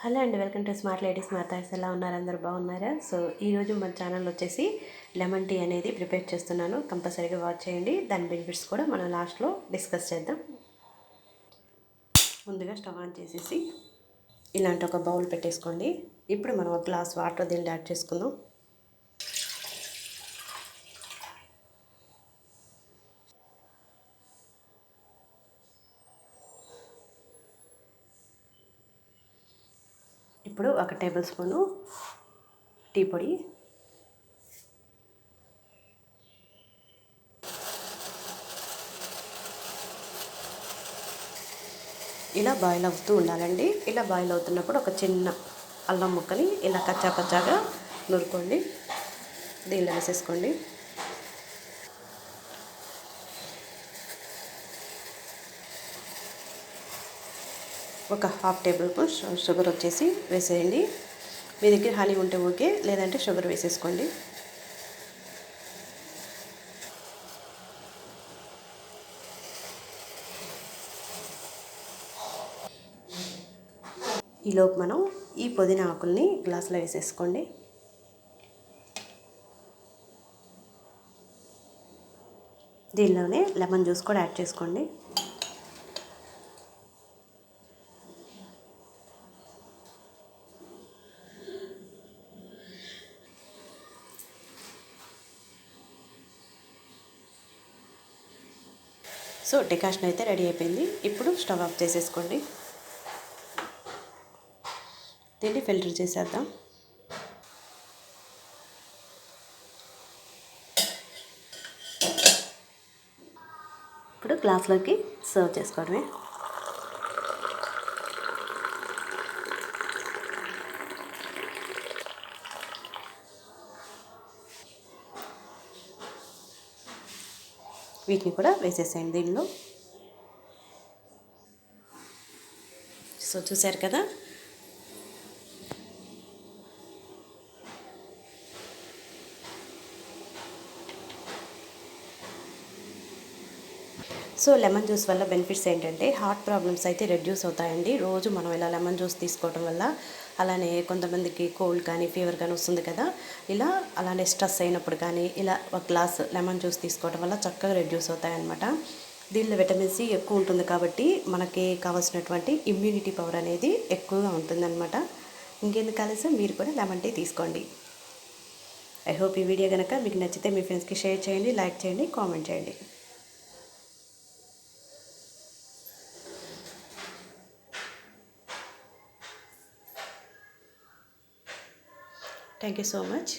Hello అండి, welcome to smart ladies మాట్లాడ్స్. ఎలా ఉన్నారు? అందరూ బాగున్నారా? సో ఈరోజు మన ఛానల్ వచ్చేసి లెమన్ టీ అనేది ప్రిపేర్ చేస్తున్నాను. కంపల్సరీగా వాచ్ చేయండి. దాని బెనిఫిట్స్ కూడా మనం లాస్ట్లో డిస్కస్ చేద్దాం. ముందుగా స్టవ్ ఆన్ చేసేసి ఇలాంటి ఒక బౌల్ పెట్టేసుకోండి. ఇప్పుడు మనం ఒక గ్లాస్ వాటర్ దీన్ని యాడ్ చేసుకుందాం. ఇప్పుడు 1 టేబుల్ స్పూను టీ పొడి, ఇలా బాయిల్ అవుతూ ఉండాలండి. ఇలా బాయిల్ అవుతున్నప్పుడు ఒక చిన్న అల్లం ముక్కని ఇలా కచ్చా పచ్చాగా నూరుకోండి. దీనిలో వేసేసుకోండి. ఒక హాఫ్ టేబుల్ స్పూన్ షుగర్ వచ్చేసి వేసేయండి. మీ దగ్గర హనీ ఉంటే ఓకే, లేదంటే షుగర్ వేసేసుకోండి. ఈలోపు మనం ఈ పుదీనా ఆకుల్ని గ్లాసులో వేసేసుకోండి. దీనిలోనే లెమన్ జ్యూస్ కూడా యాడ్ చేసుకోండి. సో డికాషన్ అయితే రెడీ అయిపోయింది. ఇప్పుడు స్టవ్ ఆఫ్ చేసేసుకోండి. దీన్ని ఫిల్టర్ చేసేద్దాం. ఇప్పుడు గ్లాస్లోకి సర్వ్ చేసుకోవడమే. వీటిని కూడా వేసేసేయండి దీనిలో. సో చూసారు కదా, సో లెమన్ జ్యూస్ వల్ల బెనిఫిట్స్ ఏంటంటే హార్ట్ ప్రాబ్లమ్స్ అయితే రెడ్యూస్ అవుతాయండి. రోజు మనం ఇలా లెమన్ జ్యూస్ తీసుకోవడం వల్ల. అలానే కొంతమందికి కోల్డ్ కానీ ఫీవర్ కానీ వస్తుంది కదా, ఇలా అలానే స్ట్రెస్ అయినప్పుడు కానీ ఇలా ఒక గ్లాస్ లెమన్ జ్యూస్ తీసుకోవడం వల్ల చక్కగా రెడ్యూస్ అవుతాయన్నమాట. దీనిలో విటమిన్ సి ఎక్కువ ఉంటుంది కాబట్టి మనకి కావాల్సినటువంటి ఇమ్యూనిటీ పవర్ అనేది ఎక్కువగా ఉంటుందన్నమాట. ఇంకెందుకు ఆలస్యం, మీరు కూడా లెమన్ టీ తీసుకోండి. ఐ హోప్ ఈ వీడియో కనుక మీకు నచ్చితే మీ ఫ్రెండ్స్కి షేర్ చేయండి, లైక్ చేయండి, కామెంట్ చేయండి. Thank you so much.